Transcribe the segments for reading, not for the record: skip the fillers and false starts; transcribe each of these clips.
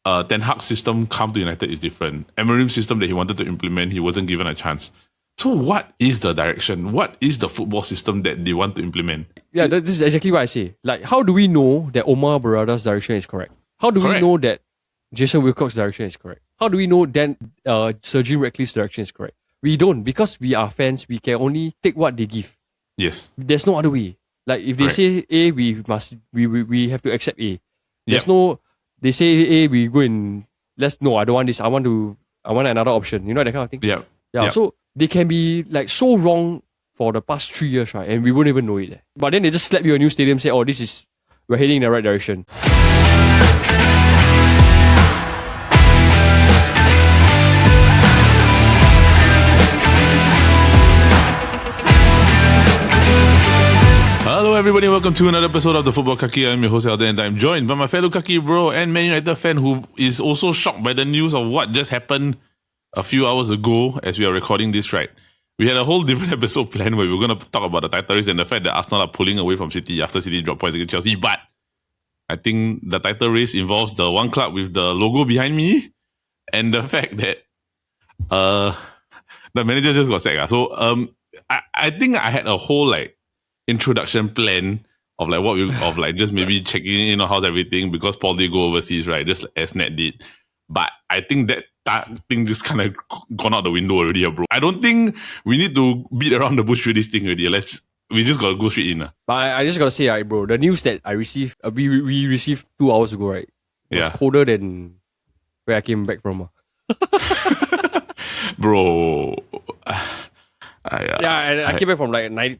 Ten Hag's system come to United is different. Amorim's system that he wanted to implement, he wasn't given a chance. So what is the direction? What is the football system that they want to implement? Yeah, this is exactly what I say. Like, how do we know that Omar Barada's direction is correct? How do we know that Jason Wilcox's direction is correct? How do we know then Sir Jim Ratcliffe's direction is correct? We don't, because we are fans. We can only take what they give. Yes. There's no other way. Like, if they say A, we have to accept A. There's no. They say A, we go and I don't want this. I want another option. You know, that kind of thing. Yeah. So they can be like so wrong for the past 3 years, right? And we won't even know it. But then they just slap you a new stadium, say, "Oh, we're heading in the right direction." Hello everybody, welcome to another episode of the Football Kaki. I'm your host Eldad and I'm joined by my fellow Kaki bro and Man United fan who is also shocked by the news of what just happened a few hours ago as we are recording this, right? We had a whole different episode planned where we were going to talk about the title race and the fact that Arsenal are pulling away from City after City dropped points against Chelsea, but I think the title race involves the one club with the logo behind me and the fact that the manager just got sacked. So I think I had a whole introduction plan of just maybe checking in on how's everything because Paul did go overseas, right? Just as Ned did. But I think that thing just kind of gone out the window already, bro. I don't think we need to beat around the bush with this thing already. We just gotta go straight in. But I just gotta say, right, bro, the news that I received, we received 2 hours ago, right? Was colder than where I came back from. Bro. I came back from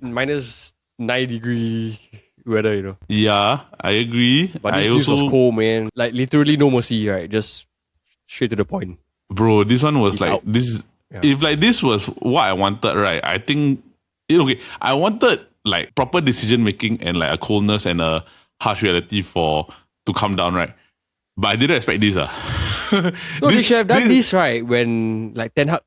minus 9 degree weather, you know. Yeah, I agree. But this news was cold, man. Like, literally no mercy, right? Just straight to the point. Bro, this one was this. Yeah. If this was what I wanted, right? I think I wanted proper decision making and a coldness and a harsh reality to come down, right? But I didn't expect this. No, they should have done this, right? When Ten Hag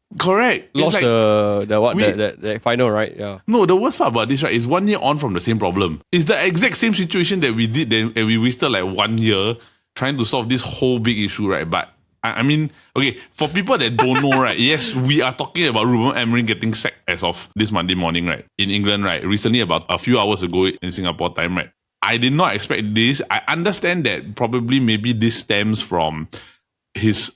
lost the final, right? Yeah. No, the worst part about this, right, is 1 year on from the same problem. It's the exact same situation that we did then, and we wasted 1 year trying to solve this whole big issue, right? But I mean, okay, for people that don't know, right, yes, we are talking about Reuben Amorim getting sacked as of this Monday morning, right? In England, right? Recently, about a few hours ago in Singapore time, right? I did not expect this. I understand that probably maybe this stems from his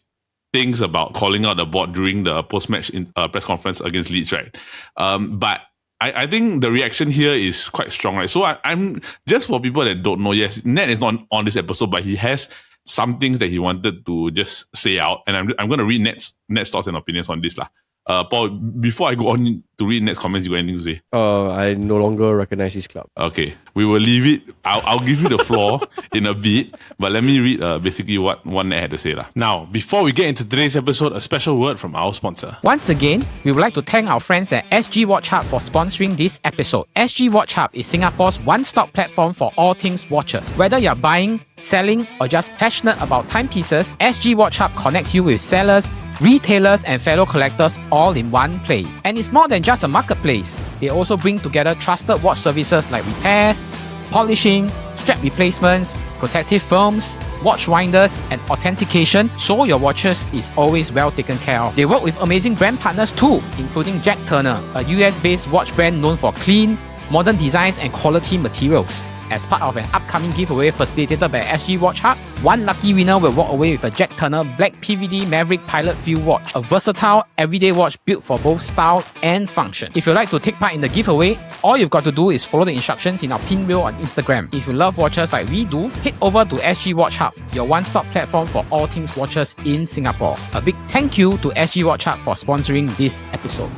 things about calling out the board during the post-match press conference against Leeds, right? But I think the reaction here is quite strong, right? So I'm just for people that don't know, yes, Ned is not on this episode, but he has some things that he wanted to just say out, and I'm going to read Ned's thoughts and opinions on this, lah. Paul, before I go on to read Ned's comments, you got anything to say? I no longer recognize this club. Okay, we will leave it. I'll give you the floor in a bit, but let me read basically what Ned had to say. Now, before we get into today's episode, a special word from our sponsor. Once again, we would like to thank our friends at SgWatchHub for sponsoring this episode. SgWatchHub is Singapore's one-stop platform for all things watches. Whether you're buying, selling, or just passionate about timepieces, SgWatchHub connects you with sellers, retailers and fellow collectors all in one place. And it's more than just a marketplace. They also bring together trusted watch services like repairs, polishing, strap replacements, protective films, watch winders and authentication, so your watches is always well taken care of. They work with amazing brand partners too, including Jack Turner, a US-based watch brand known for clean, modern designs and quality materials. As part of an upcoming giveaway facilitated by SgWatchHub, one lucky winner will walk away with a Jack Turner Black PVD Maverick Pilot Field watch, a versatile, everyday watch built for both style and function. If you'd like to take part in the giveaway, all you've got to do is follow the instructions in our pin reel on Instagram. If you love watches like we do, head over to SgWatchHub, your one-stop platform for all things watches in Singapore. A big thank you to SgWatchHub for sponsoring this episode.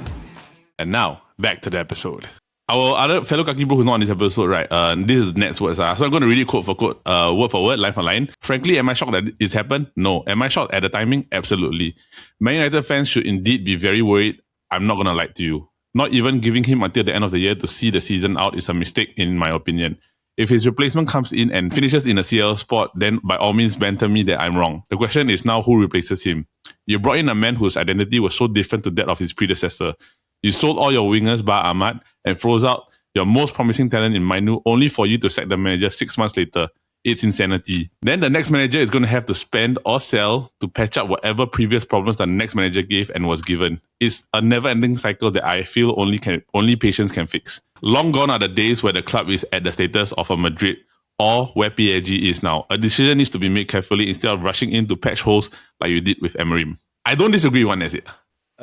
And now, back to the episode. Our other fellow Kaki bro who's not on this episode, right? This is Ned's words. So I'm going to read it quote for quote, word for word, line for line. Frankly, am I shocked that it's happened? No. Am I shocked at the timing? Absolutely. Man United fans should indeed be very worried. I'm not going to lie to you. Not even giving him until the end of the year to see the season out is a mistake in my opinion. If his replacement comes in and finishes in a CL spot, then by all means banter me that I'm wrong. The question is now who replaces him? You brought in a man whose identity was so different to that of his predecessor. You sold all your wingers bar Ahmad and froze out your most promising talent in Mainu only for you to sack the manager 6 months later. it's insanity. Then the next manager is going to have to spend or sell to patch up whatever previous problems the next manager gave and was given. It's a never-ending cycle that I feel only patience can fix. Long gone are the days where the club is at the status of a Madrid or where PSG is now. A decision needs to be made carefully instead of rushing in to patch holes like you did with Amorim. I don't disagree one as it.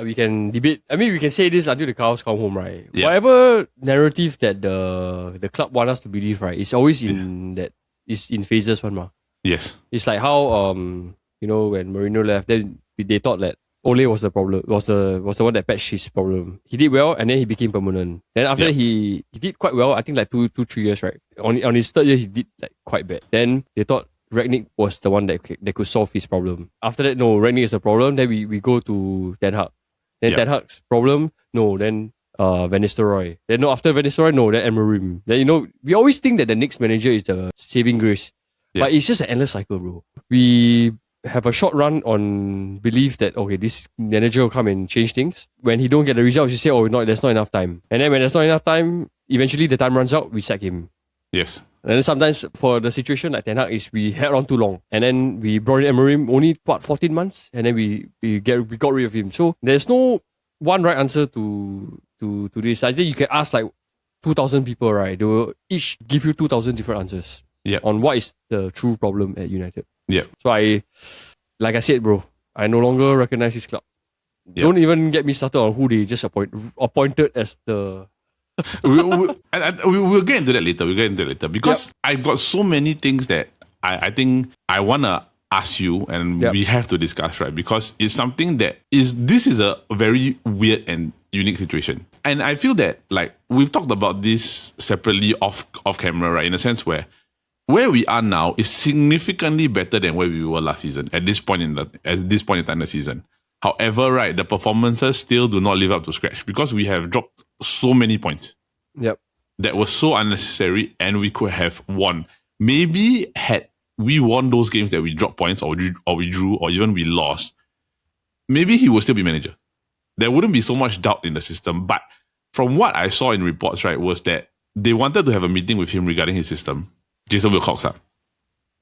We can debate. I mean, we can say this until the cows come home, right? Yeah. Whatever narrative that the club want us to believe, right? It's always in that. It's in phases, one ma. Yes. It's like how when Mourinho left, then they thought that Ole was the problem, was the one that patched his problem. He did well, and then he became permanent. Then after that, he did quite well. I think like 2-3 years, right? On his third year, he did like quite bad. Then they thought Rangnick was the one that could solve his problem. After that, no, Rangnick is the problem. Then we go to Ten Hag. Then Ten Hag's problem, no. Then Van Nistelrooy. Then no, after Van Nistelrooy, no. Then Amorim. Then we always think that the next manager is the saving grace, but it's just an endless cycle, bro. We have a short run on belief that okay, this manager will come and change things. When he don't get the results, you say, oh no, there's not enough time. And then when there's not enough time, eventually the time runs out, we sack him. Yes. And then sometimes for the situation like Ten Hag is we held on too long, and then we brought in Amorim only 14 months, and then we got rid of him. So there's no one right answer to this. I think you can ask like 2,000 people, right? They will each give you 2,000 different answers on what is the true problem at United. Yeah. So like I said, bro, I no longer recognize this club. Yep. Don't even get me started on who they just appointed as the. We'll get into that later. Because I've got so many things that I think I want to ask you and we have to discuss, right? Because it's something that this is a very weird and unique situation. And I feel that like we've talked about this separately off camera, right? In a sense where we are now is significantly better than where we were last season at this point in time in the season. However, right, the performances still do not live up to scratch because we have dropped so many points. Yep. That was so unnecessary and we could have won. Maybe had we won those games that we dropped points or we drew or even we lost, maybe he would still be manager. There wouldn't be so much doubt in the system. But from what I saw in reports, right, was that they wanted to have a meeting with him regarding his system. Jason Wilcox,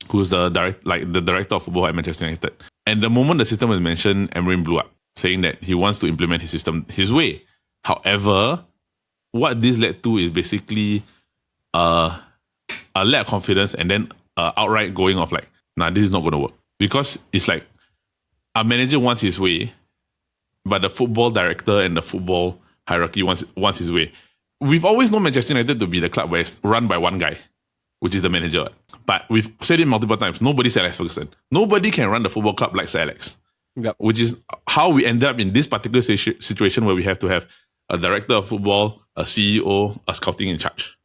who's the director of football at Manchester United. And the moment the system was mentioned, Amorim blew up, saying that he wants to implement his system his way. However, what this led to is basically a lack of confidence and then outright going off like, nah, this is not going to work. Because it's like a manager wants his way, but the football director and the football hierarchy wants his way. We've always known Manchester United to be the club where it's run by one guy, which is the manager. But we've said it multiple times, nobody's Alex Ferguson. Nobody can run the football club like Sir Alex. Yep. Which is how we ended up in this particular situation where we have to have a director of football, a CEO, a scouting in charge.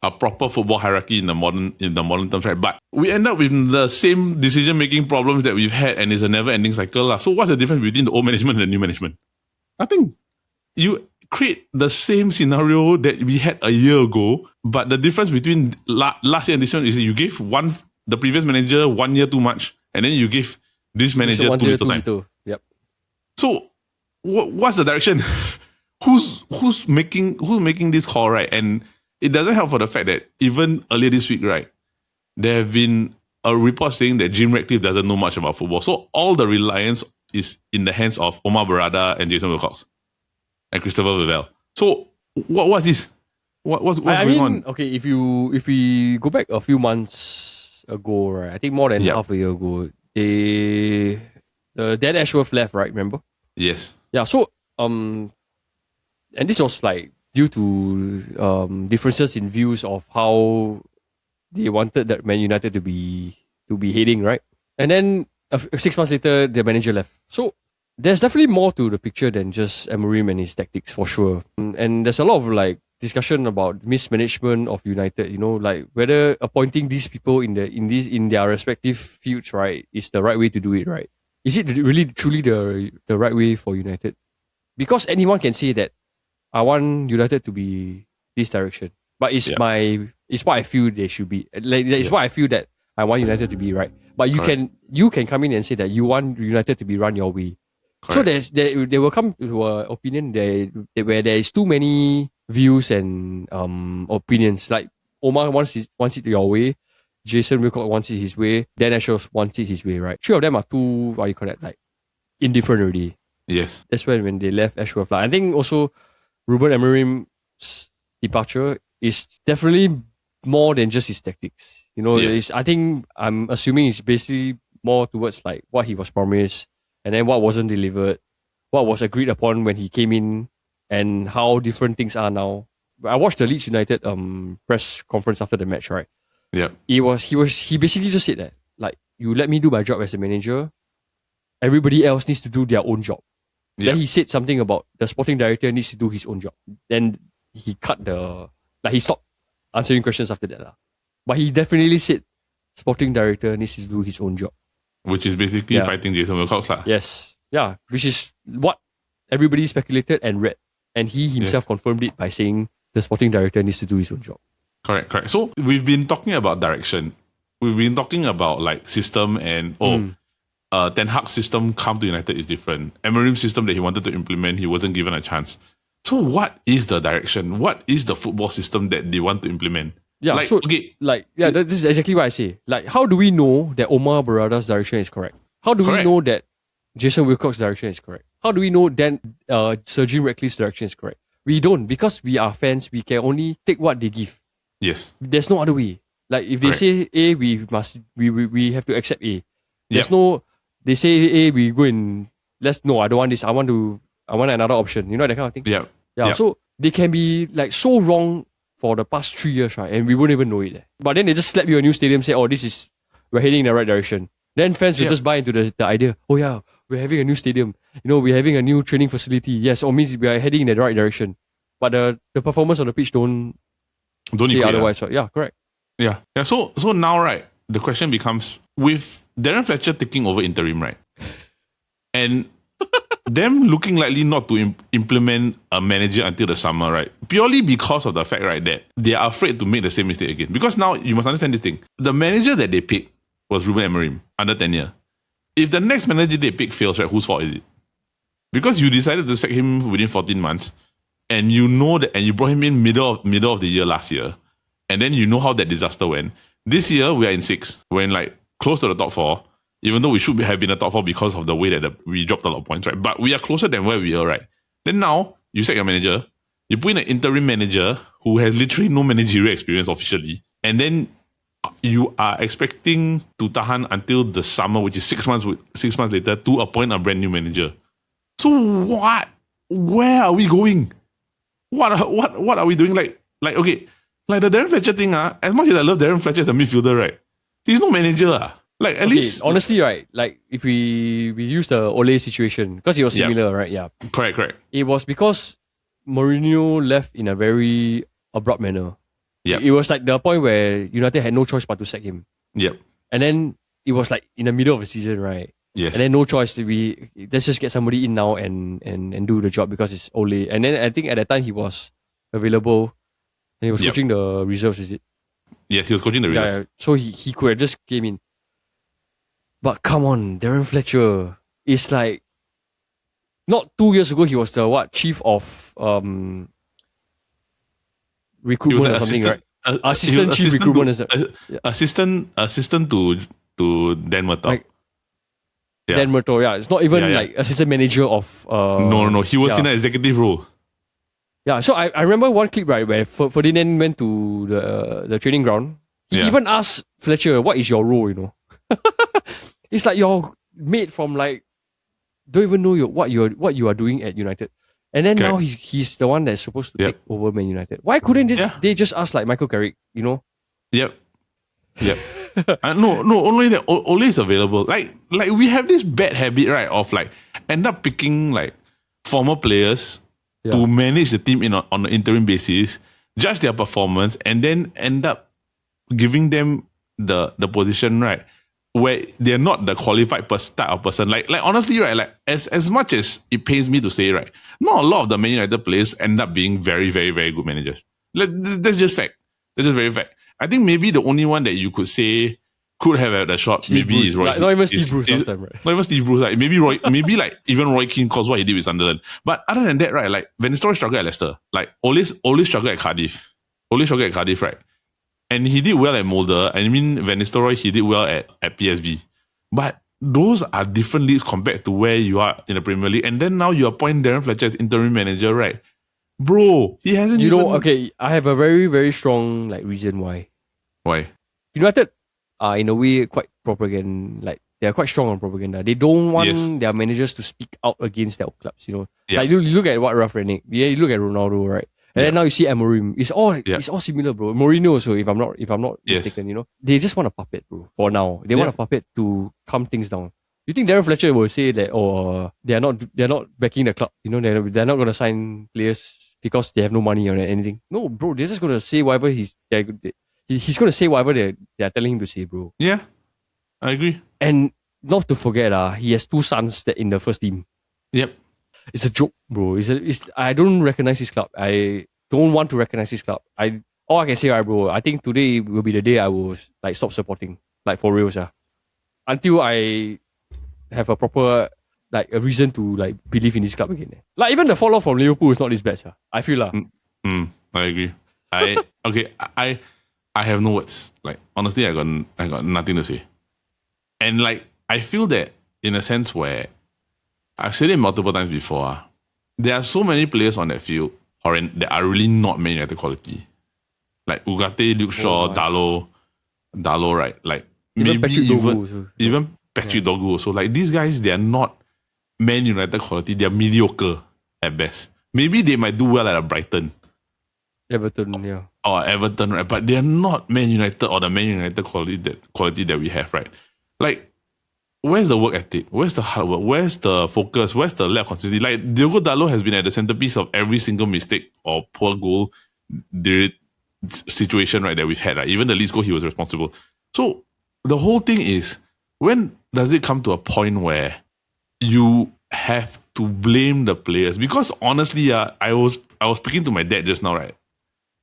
A proper football hierarchy in the modern terms, right? But we end up with the same decision-making problems that we've had and it's a never-ending cycle. So what's the difference between the old management and the new management? Nothing. You create the same scenario that we had a year ago, but the difference between last year and this one is you gave the previous manager 1 year too much, and then you give this manager too little time. Yep. So what's the direction? who's making this call, right? And it doesn't help for the fact that even earlier this week, right, there have been a report saying that Jim Ratcliffe doesn't know much about football. So all the reliance is in the hands of Omar Barada and Jason Wilcox and Christopher Vivell. So what's this? What's going on? Okay, if we go back a few months ago, right, I think more than half a year ago, Dan Ashworth left, right? Remember? Yes. Yeah. So and this was like due to differences in views of how they wanted that Man United to be heading, right? And then 6 months later, the manager left. So there's definitely more to the picture than just Amorim and his tactics, for sure. And there's a lot of like discussion about mismanagement of United. Like whether appointing these people in their respective fields, right, is the right way to do it, right? Is it really truly the right way for United? Because anyone can say that I want United to be this direction, but it's what I feel they should be. Like it's what I feel that I want United to be, right? But you can come in and say that you want United to be run your way. Correct. So they will come to an opinion where there is too many views and opinions. Like Omar wants it your way, Jason Wilcock wants it his way. Dan Ashworth wants it his way, right? Three of them are too, what you call that, like, indifferent already. Yes. That's when they left Ashworth. Like, I think also Reuben Amorim's departure is definitely more than just his tactics. You know, Yes. I'm assuming it's basically more towards like what he was promised and then what wasn't delivered, what was agreed upon when he came in, and how different things are now. I watched the Leeds United press conference after the match, right? Yeah. He basically just said that, like, you let me do my job as a manager, everybody else needs to do their own job. Yeah. Then he said something about the sporting director needs to do his own job. Then he he stopped answering questions after that. But he definitely said sporting director needs to do his own job. Which is basically fighting Jason Wilcox. Yes. Yeah. Which is what everybody speculated and read. And he himself confirmed it by saying the sporting director needs to do his own job. Correct. So we've been talking about direction. We've been talking about like system and Ten Hag's system come to United is different. Amorim's system that he wanted to implement, he wasn't given a chance. So what is the direction? What is the football system that they want to implement? Yeah, like, so okay. this is exactly what I say. Like, how do we know that Omar Barada's direction is correct? How do we know that Jason Wilcock's direction is correct? How do we know that Sir Jim Ratcliffe's direction is correct? We don't, because we are fans. We can only take what they give. Yes. There's no other way. Like, if they say A, we have to accept A. There's no. They say A, we go and I don't want this. I want another option. You know, that kind of thing. Yeah. So they can be like so wrong for the past 3 years, right? And we wouldn't even know it. But then they just slap you a new stadium, say, oh, we're heading in the right direction. Then fans will just buy into the idea, oh yeah, we're having a new stadium. You know, we're having a new training facility. Yes, or means we are heading in the right direction. But the performance on the pitch don't say otherwise. Right? Yeah, correct. Yeah. So now, right, the question becomes, with Darren Fletcher taking over interim, right? And them looking likely not to implement a manager until the summer, right? Purely because of the fact, right, that they are afraid to make the same mistake again. Because now, you must understand this thing. The manager that they picked was Reuben Amorim, under tenure. If the next manager they pick fails, right, whose fault is it? Because you decided to sack him within 14 months, and you know that, and you brought him in middle of the year last year, and then you know how that disaster went. This year, we are in 6th. We're in like close to the top 4, even though we should have been in the top 4 because of the way that we dropped a lot of points, right? But we are closer than where we are, right? Then now, you sack your manager, you put in an interim manager who has literally no managerial experience officially, and then you are expecting to tahan until the summer, which is 6 months later, to appoint a brand new manager. So what? Where are we going? What are we doing? Like okay, like the Darren Fletcher thing, as much as I love Darren Fletcher as a midfielder, right? He's no manager. Like at least honestly, right? Like if we use the Ole situation, because it was similar, right? Yeah. Correct. It was because Mourinho left in a very abrupt manner. Yeah. It was like the point where United had no choice but to sack him. Yep. And then it was like in the middle of the season, right? Yes. And then no choice. Let's just get somebody in now and do the job because it's Ole. And then I think at that time he was available. And he was coaching the reserves, is it? Yes, he was coaching the reserves. Yeah, so he could have just came in. But come on, Darren Fletcher is like, not 2 years ago he was the chief of recruitment or something, right? Assistant chief recruitment. Assistant to Dan Murtaugh. Like, Dan Murtaugh, yeah. It's not even like assistant manager of... No. He was in an executive role. Yeah, so I remember one clip, right, where Ferdinand went to the training ground. He even asked Fletcher, what is your role, you know? It's like you're made from like, don't even know what you are doing at United. And then now he's the one that's supposed to take over Man United. Why couldn't they just ask like Michael Carrick, you know? Yep. No, only that Ole is available. Like we have this bad habit, right, of like end up picking like former players to manage the team on an interim basis, judge their performance, and then end up giving them the position, right, where they're not the qualified type of person. Like honestly, right, like as much as it pains me to say, right, not a lot of the Man United players end up being very, very, very good managers. That's just fact. That's just very fact. I think maybe the only one that you could say could have had a shot maybe is Roy. Like, not even Steve Bruce last time, right? Not even Steve Bruce. Like maybe like even Roy Keane, cause what he did with Sunderland. But other than that, right, like Van Nistelrooy struggled at Leicester. Like Ole struggled at Cardiff. Right? And he did well at Mulder. I mean, Van Nistelrooy, he did well at PSV. But those are different leagues compared to where you are in the Premier League. And then now you appoint Darren Fletcher as interim manager, right? Bro, he hasn't okay, I have a very, very strong reason why. Why? United are in a way quite propaganda, they are quite strong on propaganda. They don't want their managers to speak out against their clubs, Yeah. Like you look at what Ralph Rangnick, you look at Ronaldo, right? And then now you see Amorim. It's all similar, bro. Mourinho also, if I'm not mistaken, They just want a puppet, bro, for now. They want a puppet to calm things down. You think Darren Fletcher will say that they're not backing the club, they're not gonna sign players because they have no money or anything? No, bro, they're just gonna say whatever he's gonna say whatever they're telling him to say, bro. Yeah. I agree. And not to forget, he has 2 sons that in the first team. Yep. It's a joke, bro. I don't recognize his club. I don't want to recognize his club. All I can say, bro, I think today will be the day I will stop supporting, for reals, until I have a proper a reason to believe in this club again. Even the fall off from Liverpool is not this bad, I feel I agree. I have no words. Honestly, I got nothing to say. And I feel that in a sense where I've said it multiple times before, there are so many players on that field that are really not Man United quality. Like Ugarte, Luke Shaw, Dalot, right? Even Patrick Dogu. Even Patrick Dogu also. These guys, they are not Man United quality. They are mediocre at best. Maybe they might do well at a Brighton. Everton, yeah. Or Everton, right? But they are not Man United or the Man United quality that we have, right? Where's the work ethic? Where's the hard work? Where's the focus? Where's the lack of consistency? Diogo Dalot has been at the centerpiece of every single mistake or poor goal situation, right, that we've had. Even the Leeds goal, he was responsible. So the whole thing is, when does it come to a point where you have to blame the players? Because honestly, I was speaking to my dad just now, right?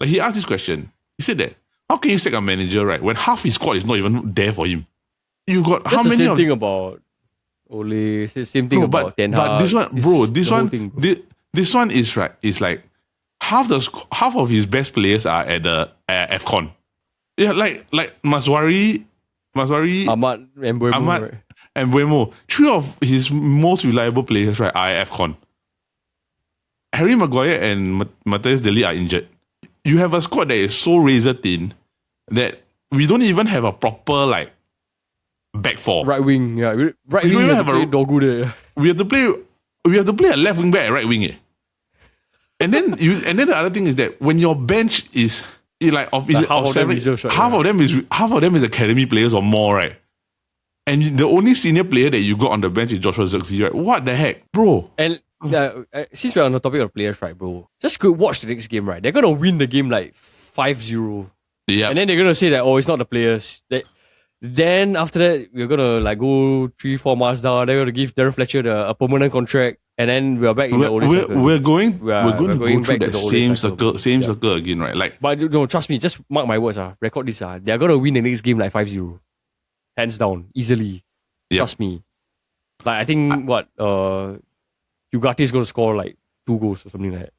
He asked this question. He said that, how can you sack a manager, right, when half his squad is not even there for him? You got That's how many? The same thing about Ole. Same thing about Ten Hag. But this one, bro, this one is right. It's half of his best players are at the AFCON. Yeah, like Maswari, Ahmad and Buemo. Right? And Buemo. 3 of his most reliable players, right, are at AFCON. Harry Maguire and Matthias Deli are injured. You have a squad that is so razor thin that we don't even have a proper back four. Right wing, yeah. Right wing have to play Dogu there. We have to play a left wing back and right wing. And then the other thing is that when your bench is half of them is academy players or more, right? And the only senior player that you got on the bench is Joshua Zirkzee, right? What the heck, bro? And since we're on the topic of players, right, bro? Just go watch the next game, right? They're gonna win the game 5-0. Yeah. And then they're gonna say that, it's not the players. Then after that, we're gonna go 3-4 months down. They're gonna give Darren Fletcher a permanent contract, and then we're back in the old circle. We're going to go through that same circle again, right? But no, trust me, just mark my words. Record this. They're gonna win the next game 5-0, hands down, easily. Yep. Trust me. I think Ugarte is gonna score 2 goals or something like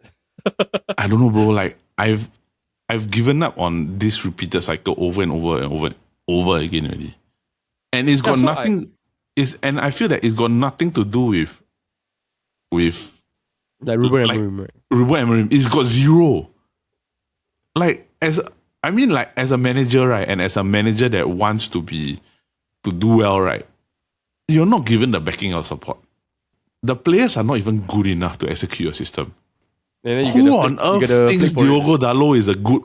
that. I don't know, bro. I've given up on this repeated cycle over and over and over again already, and it's got nothing. And I feel that it's got nothing to do with Reuben Amorim, right? Reuben Amorim. It's got zero. As a manager, right, and as a manager that wants to do well, right, you're not given the backing or support. The players are not even good enough to execute your system. Who on earth thinks Diogo Dalot is a good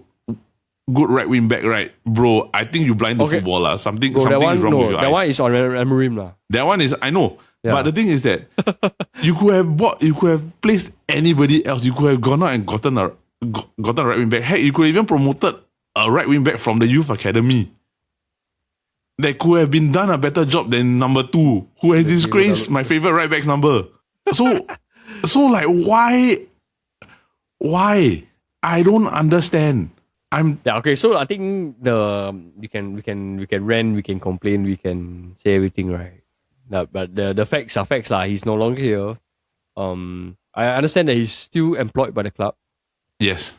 right wing back, right? Bro, I think you blind the football. Something is wrong with your eyes. That one is on Amorim. That one is, I know. Yeah. But the thing is that you could have placed anybody else. You could have gone out and gotten a right wing back. Heck, you could have even promoted a right wing back from the youth academy. That could have been done a better job than number 2, who has disgraced my favorite right back's number. So why? I don't understand. Okay. So I think we can rant, we can complain, we can say everything, right? But the facts are facts, lah. He's no longer here. I understand that he's still employed by the club. Yes.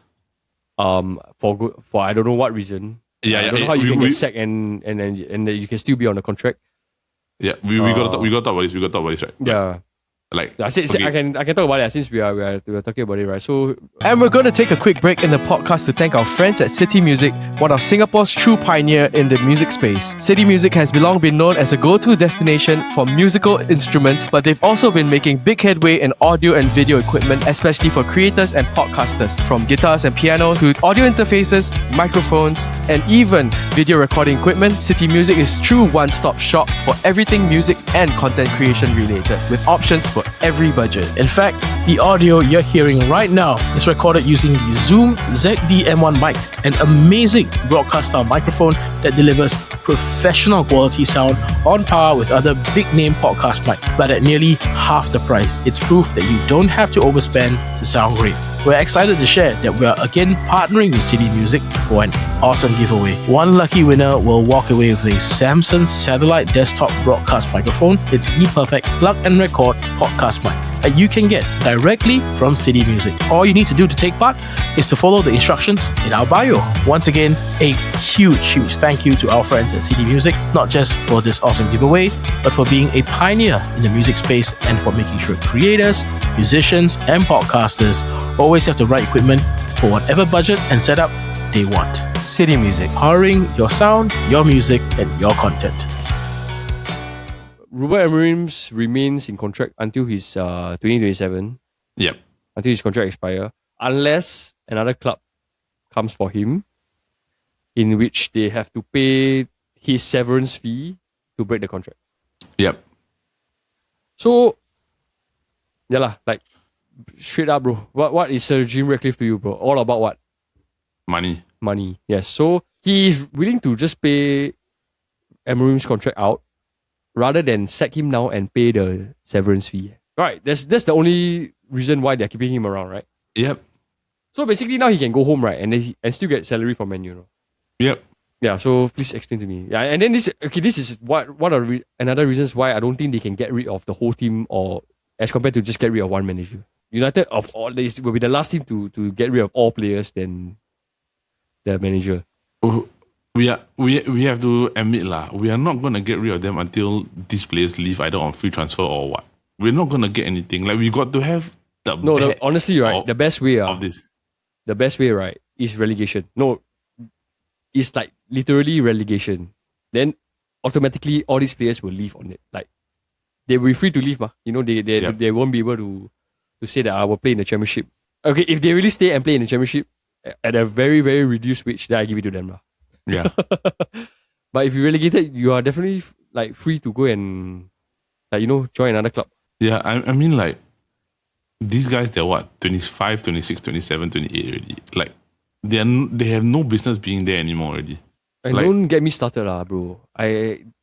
For I don't know what reason. Yeah, I don't know how you can get sacked and then you can still be on the contract. Yeah, we got to talk about this. We got to talk about this, right? Yeah. Like, I can talk about it since we are talking about it, right? So, And we're going to take a quick break in the podcast to thank our friends at CityMusic, one of Singapore's true pioneer in the music space. CityMusic has long been known as a go-to destination for musical instruments, but they've also been making big headway in audio and video equipment, especially for creators and podcasters. From guitars and pianos to audio interfaces, microphones, and even video recording equipment, CityMusic is true one-stop shop for everything music and content creation related, with options for every budget. In fact, the audio you're hearing right now is recorded using the Zoom ZD-M1 mic, an amazing broadcast-style microphone that delivers professional quality sound on par with other big-name podcast mics, but at nearly half the price. It's proof that you don't have to overspend to sound great. We're excited to share that we are again partnering with CityMusic for an awesome giveaway. One lucky winner will walk away with a Samsung satellite desktop broadcast microphone. It's the perfect plug and record podcast mic that you can get directly from CityMusic. All you need to do to take part is to follow the instructions in our bio. Once again, a huge thank you to our friends at CityMusic, not just for this awesome giveaway, but for being a pioneer in the music space and for making sure creators, musicians, and podcasters always have the right equipment for whatever budget and setup they want. CityMusic, powering your sound, your music, and your content. Reuben Amorim remains in contract until his 2027. Yep. Until his contract expire, unless another club comes for him, in which they have to pay his severance fee to break the contract. Yep. So, yeah lah, like straight up, bro. What is Sir Jim Ratcliffe to you, bro? All about what? Money. Yes. So he is willing to just pay Amorim's contract out rather than sack him now and pay the severance fee. Right. That's the only reason why they're keeping him around, right? Yep. So basically now he can go home, right, and still get salary from Man U. Yep. Yeah. So please explain to me. Yeah. And then this is one of another reasons why I don't think they can get rid of the whole team, or as compared to just get rid of one manager. United of all this will be the last team to get rid of all players than the manager. We have to admit we are not gonna get rid of them until these players leave either on free transfer or what. We're not gonna get anything. Like, we got to have honestly, right, the best way of this. The best way, right, is relegation. No, it's like literally relegation. Then automatically all these players will leave on it. Like, they will be free to leave, You know, they won't be able to say that I will play in the championship. Okay, if they really stay and play in the championship at a very, very reduced wage, then I give it to them. Yeah. But if you relegated, you are definitely like free to go and join another club. Yeah, I mean, like, these guys, they're what, 25, 26, 27, 28 already. Like, they have no business being there anymore already. And like, don't get me started, bro.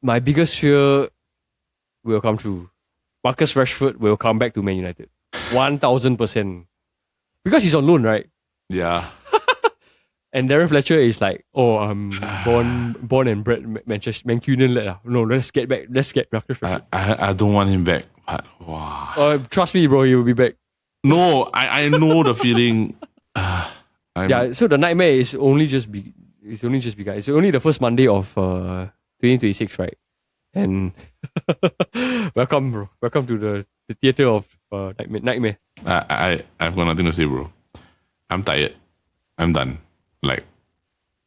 My biggest fear will come true. Marcus Rashford will come back to Man United. 1000%. Because he's on loan, right? Yeah. And Darren Fletcher is like, I'm born and bred Mancunian lad. No, let's get Marcus Rashford. I don't want him back. But wow. Trust me, bro, he will be back. No, I know the feeling. Yeah, so the nightmare is only just begun. It's only the first Monday of 2026, right? And welcome, bro. Welcome to the theater of nightmare. I've got nothing to say, bro. I'm tired. I'm done. Like,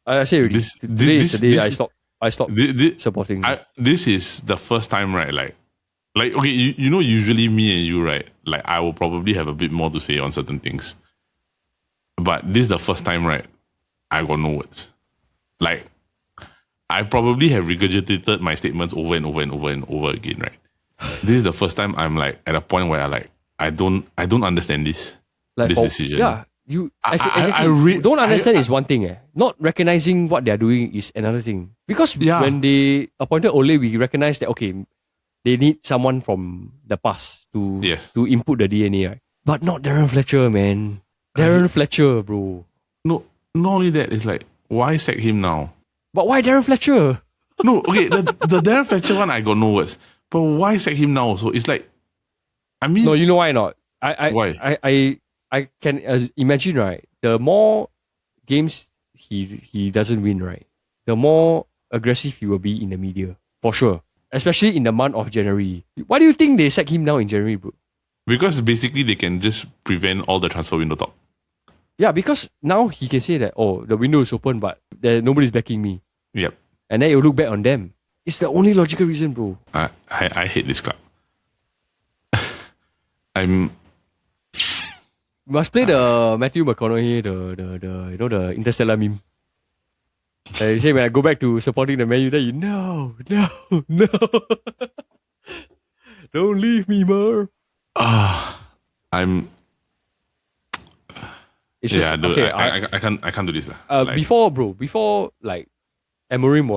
I say already. Today is the day I stopped supporting. This is the first time, right? Like okay, you know, usually me and you, right? Like, I will probably have a bit more to say on certain things. But this is the first time, right? I got no words. Like, I probably have regurgitated my statements over and over and over and over again, right? This is the first time I'm like at a point where I don't understand this decision. Yeah. Don't understand is one thing. Not recognizing what they're doing is another thing. Because when they appointed Ole, we recognized that, okay, they need someone from the past to input the DNA, right? But not Darren Fletcher, man. Darren Fletcher, bro. No, not only that, it's like, why sack him now? But why Darren Fletcher? No, okay, the Darren Fletcher one, I got no words. But why sack him now? So it's like, I mean... No, you know why not? Why? I can imagine, right? The more games he doesn't win, right? the more aggressive he will be in the media. For sure. Especially in the month of January. Why do you think they sack him now in January, bro? Because basically they can just prevent all the transfer window talk. Yeah, because now he can say that, oh, the window is open, but nobody's backing me. Yep. And then you look back on them. It's the only logical reason, bro. I hate this club. You must play the Matthew McConaughey, the Interstellar meme. You say when I go back to supporting the Man Utd, no. Don't leave me, Mer. It's just, dude, okay, I can't do this. Before like Amorim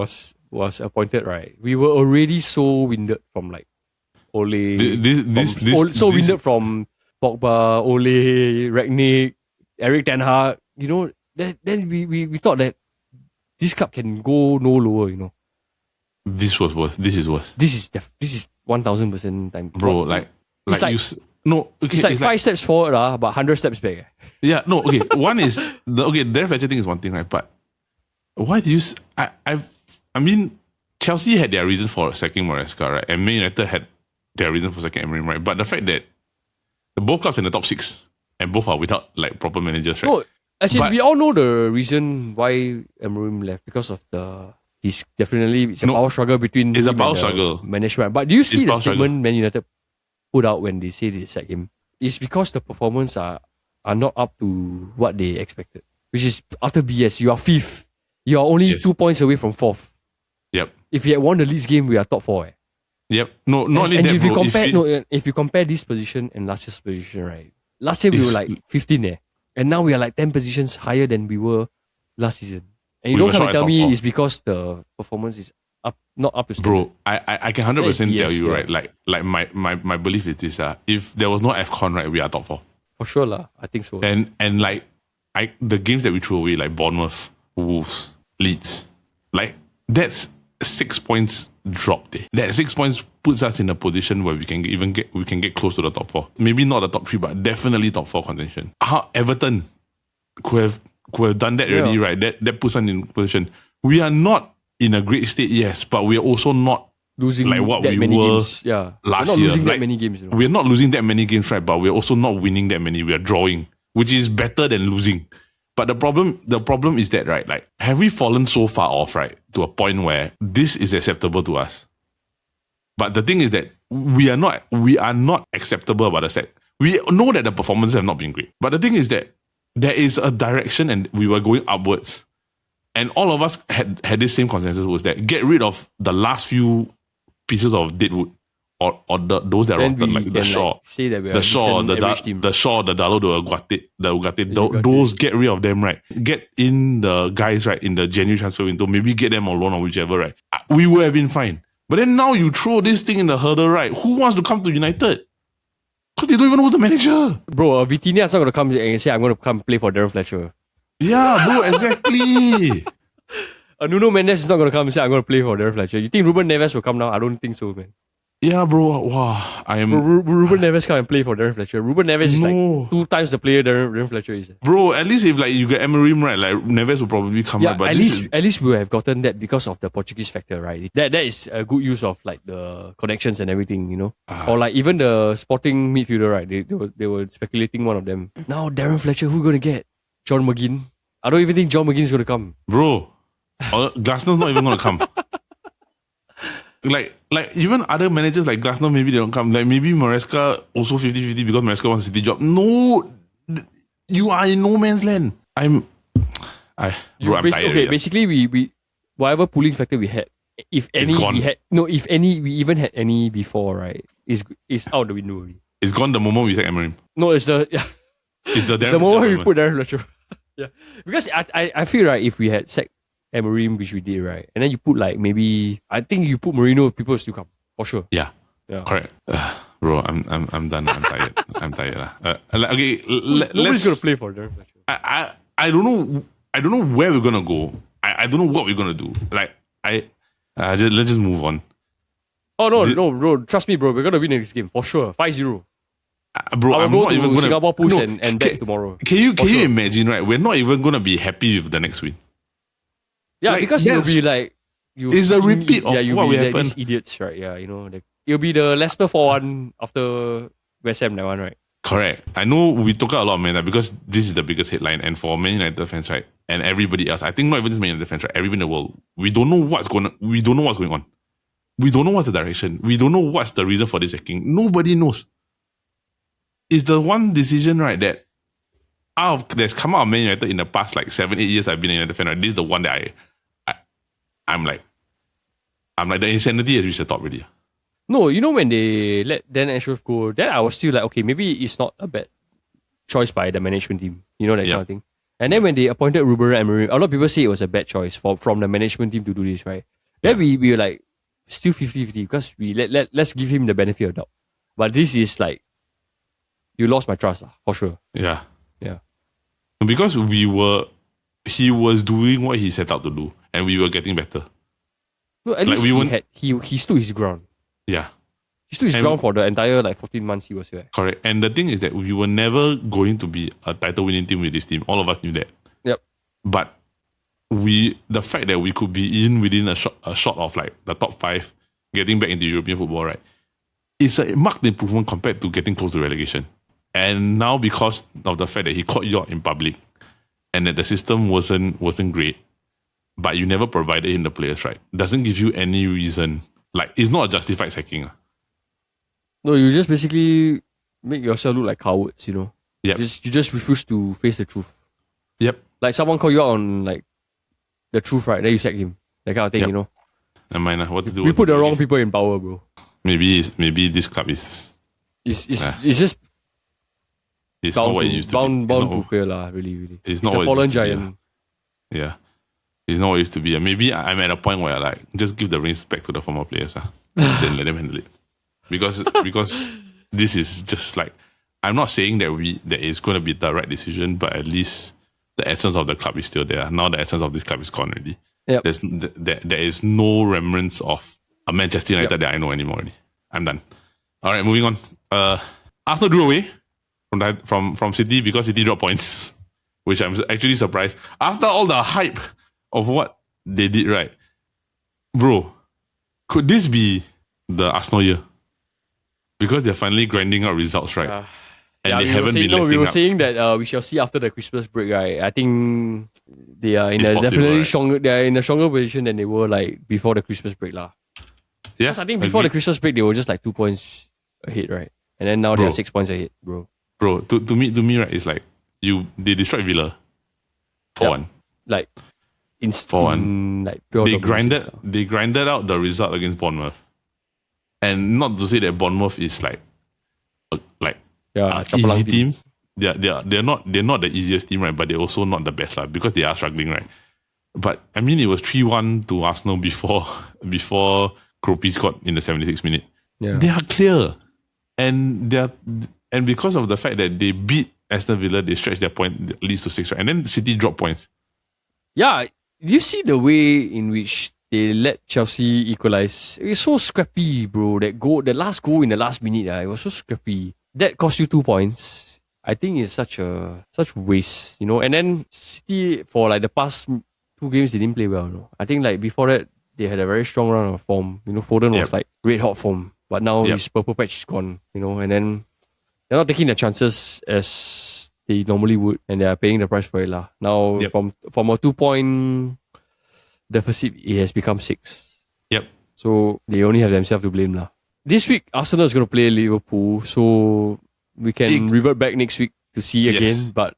was appointed, right? We were already so winded from like Ole. Winded from Pogba, Ole, Rangnick, Erik Ten Hag. You know, then we thought that this club can go no lower. You know, this was worse. This is worse. This is 1000% time, bro. It's like 5 steps forward, but 100 steps back. Yeah, no, okay. One is Darren Fletcher thing is one thing, right? But why do you? I mean, Chelsea had their reasons for sacking Maresca, right? And Man United had their reasons for sacking Amorim, right? But the fact that both clubs in the top 6 and both are without like proper managers, right? No, we all know the reason why Amorim left because of it's a power struggle between it's a power struggle management. But do you see the statement Man United put out when they say they sack him? It's because the performance are not up to what they expected, which is utter BS. You are 5th. You are only 2 points away from 4th. Yep. If you had won the Leeds game, we are top 4. Yep. No, not only that, if you compare this position and last year's position, right? Last year we were like 15 and now we are like 10 positions higher than we were last season. And you don't come and tell me it's because the performance is not up to standard. Bro, I can 100% tell you, right? Like my belief is this: if there was no AFCON, right, we are top 4. For sure, lah. I think so. And like the games that we threw away, like Bournemouth, Wolves, Leeds, like that's 6 points dropped there. That 6 points puts us in a position where we can get close to the top 4. Maybe not the top 3, but definitely top 4 contention. How Everton could have done that already, right? That puts us in position. We are not in a great state, yes, but we are also not losing like what we were games. Yeah. last we're not year. Losing that many games. We're not losing that many games, right? But we're also not winning that many. We are drawing, which is better than losing. But the problem is that, right? Like, have we fallen so far off, right, to a point where this is acceptable to us? But the thing is that we are not acceptable about the sack. We know that the performances have not been great. But the thing is that there is a direction and we were going upwards. And all of us had this same consensus, was that get rid of the last few pieces of deadwood or those that are rotten, like the Shaw, say that the Shaw, the Dalot, the Ugarte, those get rid of them, right? Get in the guys, right, in the January transfer window, maybe get them on loan or whichever, right? We would have been fine. But then now you throw this thing in the hurdle, right? Who wants to come to United? Because they don't even know who's the manager. Bro, Vitinha is not going to come and say, I'm going to come play for Darren Fletcher. Yeah, bro, exactly. Nuno Mendes is not going to come and say, I'm going to play for Darren Fletcher. You think Reuben Neves will come now? I don't think so, man. Yeah, bro. Wow, Reuben Neves come and play for Darren Fletcher. Reuben Neves is like 2 times the player Darren Fletcher is. Bro, at least if like you get Amorim, right, like Neves will probably come. Yeah, right, but at least we will have gotten that because of the Portuguese factor, right? That is a good use of like the connections and everything, you know. Or like even the Sporting midfielder, right? They were speculating one of them. Now Darren Fletcher, who gonna get? John McGinn. I don't even think John McGinn is gonna come. Bro, Glasner's not even gonna come. Like even other managers like Glasner, maybe they don't come. Like maybe Maresca also 50-50 because Maresca wants a City job. No, you are in no man's land. I'm tired. Okay, basically we whatever pulling factor we had, if any we even had any before, right? Is out the window already. It's gone the moment we said Amorim. No, it's the moment we put Darren Fletcher. Yeah, because I feel right, if we had sacked Amorim, which we did, right, and then you put like maybe I think you put Mourinho, people will still come for sure. Yeah. Correct. Bro, I'm done. I'm tired. I'm tired. Okay, nobody's gonna play for Darren Fletcher. I don't know where we're gonna go. I don't know what we're gonna do. Like let's just move on. Oh no, bro. Trust me, bro. We're gonna win the next game for sure. 5-0. Bro, I'm not going even to gonna Singapore Pools and back tomorrow. Can you imagine, right? We're not even gonna be happy with the next win. Yeah, Like, because you'll be like, it's a repeat of you'll what be will like happen. these idiots, right? Yeah, it'll be the Leicester 4-1 after West Ham that one, right? Correct. I know we talk out a lot of Man United because this is the biggest headline, and for Man United fans, right, and everybody else, I think not even just Man United fans, right, everybody in the world, we don't know what's going on. We don't know what's going on. We don't know what's the direction. We don't know what's the reason for this hacking. Nobody knows. It's the one decision, right, that that's come out of Man United in the past like 7-8 years I've been a United fan. Right? This is the one that I'm like the insanity has reached the top already. No, when they let Dan Ashworth go, then I was still like, okay, maybe it's not a bad choice by the management team. That kind of thing. And then when they appointed Reuben and Amorim, a lot of people say it was a bad choice from the management team to do this, right? Then we were like, still 50-50 because let's give him the benefit of doubt. But this is like, you lost my trust, for sure. Yeah. Yeah. Because he was doing what he set out to do, and we were getting better. No, at least he stood his ground. Yeah. He stood his ground for the entire 14 months he was here. Correct. And the thing is that we were never going to be a title winning team with this team. All of us knew that. Yep. But the fact that we could be within a shot of like the top 5, getting back into European football, right? It's a marked improvement compared to getting close to relegation. And now because of the fact that he caught you out in public and that the system wasn't great, but you never provided him the players, right? Doesn't give you any reason. Like, it's not a justified sacking. No, you just basically make yourself look like cowards, Yep. You just refuse to face the truth. Yep. Like someone call you out on like the truth, right? Then you sack him. That kind of thing, Never mind, what to do? We put the wrong people in power, bro. Maybe this club is... It's just it's not what it used to be. Bound to fail, really. It's not a what fallen it used to be, giant. Yeah. It's not what it used to be. Maybe I'm at a point where like just give the reins back to the former players. Then let them handle it. Because this is just like, I'm not saying that it's going to be the right decision, but at least the essence of the club is still there. Now the essence of this club is gone already. Yep. There is no remnants of a Manchester United that I know anymore already. I'm done. All right, moving on. Arsenal drew away from City because City dropped points, which I'm actually surprised. After all the hype of what they did, right? Bro, could this be the Arsenal year? Because they're finally grinding out results, right? And they haven't been letting up. We were saying that we shall see after the Christmas break, right? I think they are definitely stronger. They are in a stronger position than they were like before the Christmas break, lah. Yeah, because I think before the Christmas break they were just like 2 points ahead, right? And then now they are 6 points ahead, bro. Bro, to me, right? It's like they destroyed Villa for one. Like for one, like pure they grinded out the result against Bournemouth, and not to say that Bournemouth is like easy team. They're not the easiest team, right? But they're also not the best, because they are struggling, right? But I mean, it was 3-1 to Arsenal before Kropi scored in the 76th minute. Yeah. They are clear, and because of the fact that they beat Aston Villa, they stretched their point at least to 6, right? And then City dropped points. Yeah, do you see the way in which they let Chelsea equalize? It's so scrappy, bro. The last goal in the last minute, it was so scrappy. That cost you 2 points. I think it's such waste, And then City, for like the past 2 games, they didn't play well. I think like before that, they had a very strong run of form. Foden was like red hot form, but now his purple patch is gone. And then they're not taking the chances as they normally would, and they are paying the price for it, lah. Now from a 2-point deficit, it has become 6. Yep. So they only have themselves to blame, lah. This week, Arsenal is going to play Liverpool, so we can revert back next week to see again. But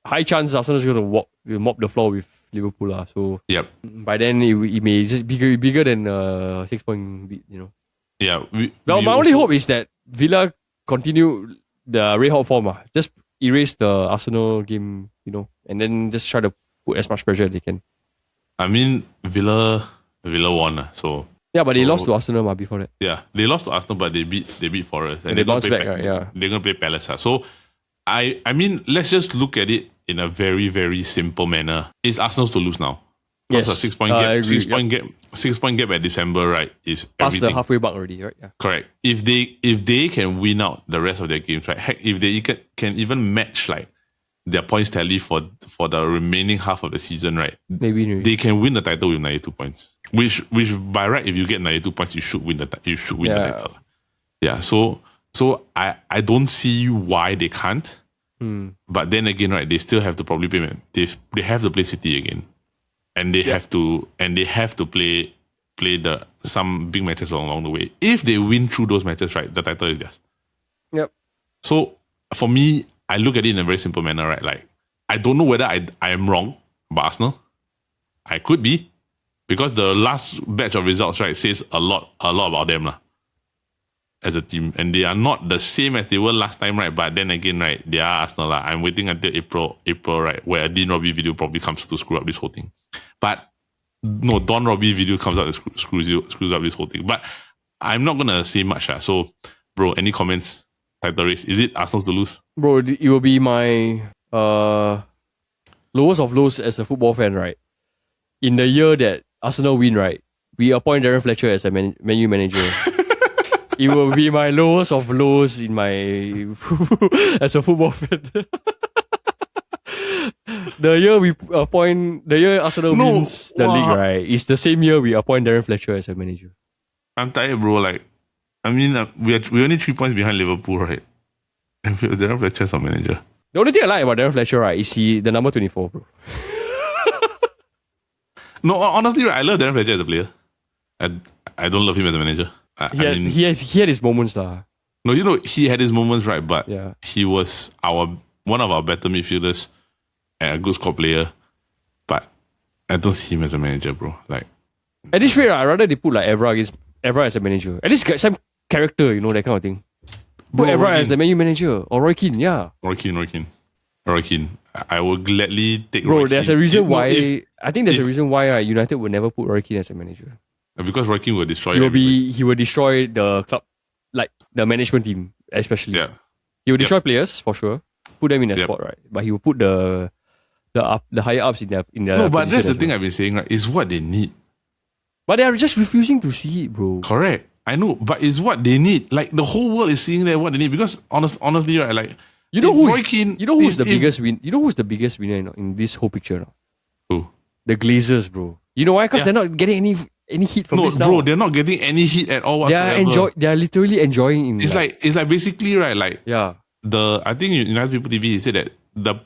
high chance Arsenal is going to mop the floor with Liverpool, lah. So by then it may just be bigger than 6-point beat, Yeah. My only hope is that Villa continue the red hot form, just erase the Arsenal game, and then just try to put as much pressure as they can. I mean, Villa won, so. Yeah, but they lost to Arsenal before that. Yeah, they lost to Arsenal, but they beat Forest, and they bounced back, right? Yeah, they're gonna play Palace. So, I mean, let's just look at it in a very, very simple manner. It's Arsenal's to lose now. Because a 6-point gap, 6-point gap at December, right, is past everything. The halfway mark already, right? Yeah. Correct. If they can win out the rest of their games, right? Heck, if they can even match like their points tally for the remaining half of the season, right? Maybe. They can win the title with 92 points. Which by right, if you get 92 points, you should win the title. Yeah. So I don't see why they can't. But then again, right, they still have to probably play. They have to play City again, and they have to play some big matches along the way. If they win through those matches, right, the title is theirs. Yep. So for me, I look at it in a very simple manner, right? Like, I don't know whether I am wrong about Arsenal. I could be, because the last batch of results, right, says a lot about them as a team, and they are not the same as they were last time, right? But then again, right, they are Arsenal. I'm waiting until April, right, where a Dean Robbie video probably comes to screw up this whole thing. But no, Don Robbie video comes out and screws up this whole thing. But I'm not gonna say much. So, bro, any comments? Title race, is it Arsenal's to lose? Bro, it will be my lowest of lows as a football fan, right? In the year that Arsenal win, right, we appoint Darren Fletcher as a Man U manager. It will be my lowest of lows in my as a football fan. The year Arsenal wins the league, right, is the same year we appoint Darren Fletcher as a manager. I'm tired, bro. Like, I mean, we're only 3 points behind Liverpool, right? And Darren Fletcher as our manager. The only thing I like about Darren Fletcher, right, is the number 24, bro. No, honestly, right, I love Darren Fletcher as a player. I don't love him as a manager. He had his moments, lah. No, he had his moments, right? But Yeah. he was one of our better midfielders and a good squad player. But I don't see him as a manager, bro. Like, At this rate, I'd rather they put like Evra as a manager. At least get some character, that kind of thing. Put Bro, Evra Roy as the Man U manager. Or Roy Keane, yeah. Roy Keane. I will gladly take Bro, Roy there's Keane. a reason why. If- a reason why United would never put Roy Keane as a manager. because Roy Keane will destroy He will destroy the club, like the management team, especially. Yeah. He will destroy players for sure. Put them in a Yep. spot, right? But he will put the higher ups in their No, but position that's the as thing well. I've been saying, right? Is what they need. But they are just refusing to see it, bro. Correct. I know, but it's what they need. Like, the whole world is seeing that what they need. Because honestly, right, like, You know if who's Roy Keane, who's the if- biggest win? You know who's the biggest winner in this whole picture now? Who? The Glazers, bro. You know why? Because Yeah. they're not getting any heat from No, this now. bro, they're not getting any heat at all They whatsoever. are they are literally enjoying. It's like basically, right, like, yeah. I think United People TV, he said that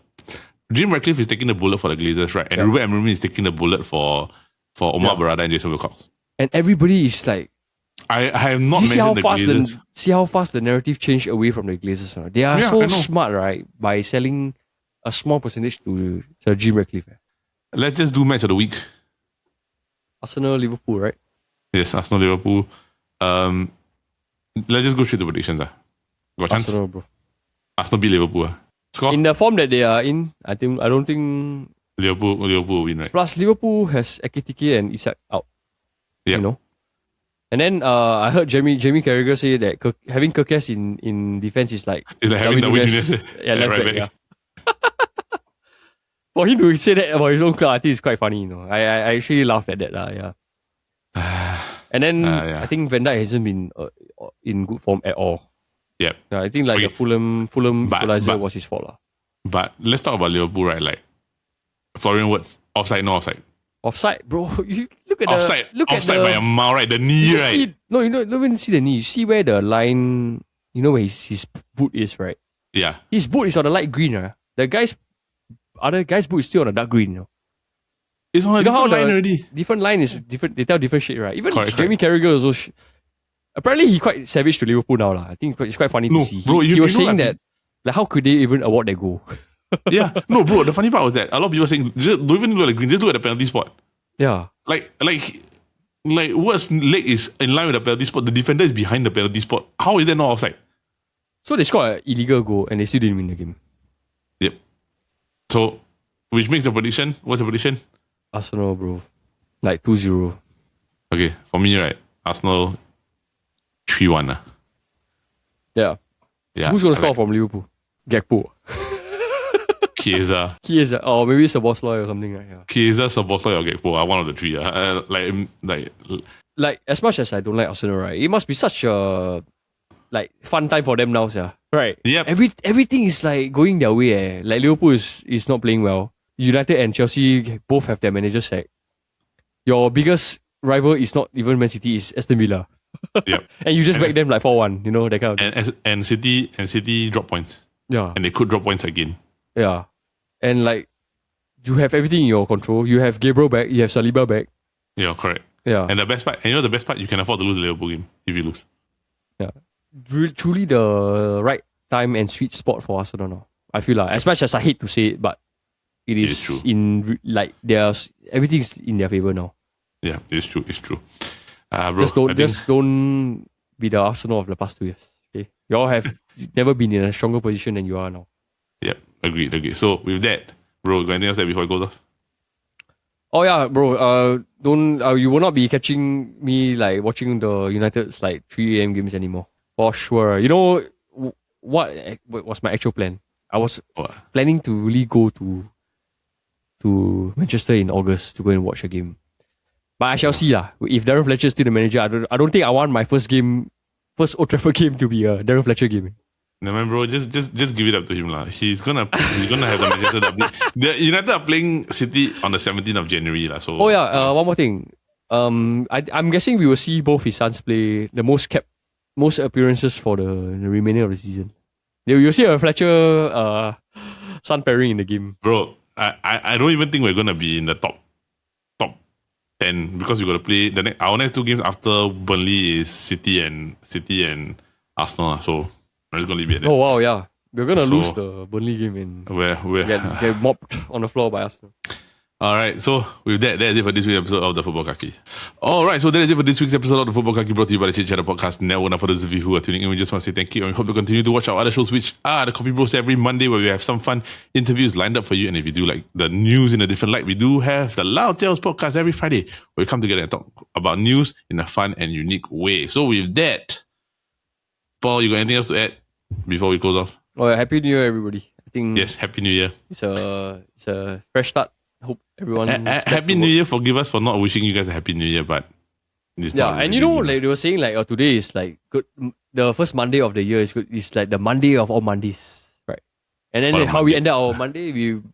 Jim Ratcliffe is taking the bullet for the Glazers, right? And Reuben Amorim is taking the bullet for Omar Barada and Jason Wilcox. And everybody is like, I have not you see how mentioned the fast Glazers. the narrative changed away from the Glazers now. They are Yeah, I so know. smart, right? By selling a small percentage to Sir Jim Ratcliffe. Let's just do match of the week. Arsenal, Liverpool, right? Yes, Arsenal, Liverpool. Let's just go straight to predictions. Got a chance? Arsenal, bro. Arsenal beat Liverpool. Score? In the form that they are in, I don't think. Liverpool will win, right? Plus, Liverpool has Ekitike and Isak out. Yeah. You know. And then I heard Jamie Carragher say that having Kirkes in defense is like It's like having Darwin Nunez- Nunez. yeah, left right back, back. yeah. For him to say that about his own club, I think it's quite funny. I actually laughed at that, yeah. And then Yeah. I think Van Dijk hasn't been in good form at all. Yep. Yeah, I think like Okay. the Fulham But- equalizer but- was his fault lah. But let's talk about Liverpool, right? Like, Florian Wirtz, offside, no offside. Offside, bro. You look at Offside, the offside by a mile, right? The knee, you right? see, no, you don't even see the knee. You see where the line, where his boot is, right? Yeah. His boot is on the light green. The other guy's boot is still on the dark green. It's on a You know how different line the already. different line is different. They tell different shade, right? Even Correct, Jamie Carragher also. Apparently, he quite savage to Liverpool now, lah. I think it's quite funny No, to see. bro, he you was know saying what? that, like, how could they even award that goal? Yeah. No, bro, the funny part was that a lot of people were saying, just don't even look at the green, just look at the penalty spot. Yeah, Like Wirtz's leg is in line with the penalty spot. The defender is behind the penalty spot. How is that not offside? so they scored an illegal goal and they still didn't win the game. Yep. So, which makes the prediction. What's the prediction? Arsenal, bro, like 2-0. Okay, for me, right, Arsenal 3-1. Yeah. Yeah. Who's gonna score from Liverpool? Gakpo. Chiesa. Chiesa. Or maybe Szoboszlai or something, right? Yeah. Chiesa, Szoboszlai, or Gakpo are one of the three. Like Like, as much as I don't like Arsenal, right, it must be such a like fun time for them now, yeah. Right. Yep. Everything is like going their way. Like Liverpool is not playing well. United and Chelsea both have their managers sacked. Your biggest rival is not even Man City, is Aston Villa. Yep. And you just back them like 4-1, you know, that kind of And City drop points. Yeah. And they could drop points again. Yeah. And like you have everything in your control. You have Gabriel back, you have Saliba back. Yeah, correct. Yeah. And the best part, the best part, you can afford to lose the Liverpool game if you lose. Yeah. Truly the right time and sweet spot for Arsenal now. I feel like, as much as I hate to say it, but it is true. in like everything's in their favor now. Yeah, it's true. Bro, Just don't be the Arsenal of the past 2 years. Okay, you all have never been in a stronger position than you are now. Yeah, agreed. So with that, bro, got anything else before it goes off? Oh yeah, bro. You will not be catching me like watching the United's like 3 a.m. games anymore. For sure. You know what was my actual plan? I was planning to really go to Manchester in August to go and watch a game. But I shall see lah. If Darren Fletcher is still the manager, I don't think I want my first Old Trafford game to be a Darren Fletcher game. No man, bro, just give it up to him lah. He's gonna have the Manchester derby. The United are playing City on the 17th of January lah. So one more thing. I'm guessing we will see both his sons play the most appearances for the remaining of the season. You'll see a Fletcher son pairing in the game. Bro, I don't even think we're gonna be in the top 10 because we got to play our next 2 games after Burnley is City and Arsenal. So I'm just gonna leave it at that. Oh wow, yeah, we're gonna lose the Burnley game and get mopped on the floor by Arsenal. Alright, so with that is it for this week's episode of the Football Kaki. Alright, so that is it for this week's episode of the Football Kaki, brought to you by the Chit Podcast Network. Now for those of you who are tuning in, we just want to say thank you, and we hope you continue to watch our other shows, which are the Copy Bros every Monday, where we have some fun interviews lined up for you. And if you do like the news in a different light, we do have the Loud Tales podcast every Friday, where we come together and talk about news in a fun and unique way. So with that, Paul, you got anything else to add before we close off? Oh yeah, Happy New Year, everybody. I think yes, Happy New Year. It's a fresh start. Hope everyone Happy New Year. Forgive us for not wishing you guys a Happy New Year, but it's not and really you know, like they were saying, like today is like good. The first Monday of the year is good. It's like the Monday of all Mondays, right? And then how we ended our Monday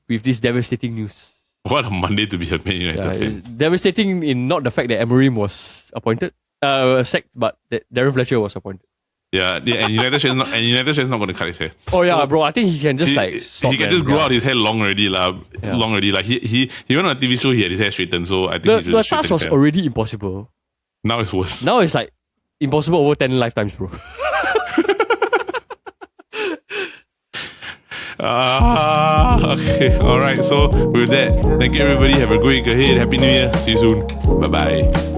with this devastating news. What a Monday to be a Man United fan. Devastating in not the fact that Amorim was appointed, sacked, but that Darren Fletcher was appointed. Yeah, and United is not going to cut his hair. Oh yeah, bro. I think he can just stop. He can just grow out his hair long already, lah. Yeah. Long already, like he went on a TV show. He had his hair straightened, so I think the task was already impossible. Now it's worse. Now it's like impossible over 10 lifetimes, bro. Okay, all right. So with that, thank you everybody. Have a great week ahead. Happy New Year. See you soon. Bye bye.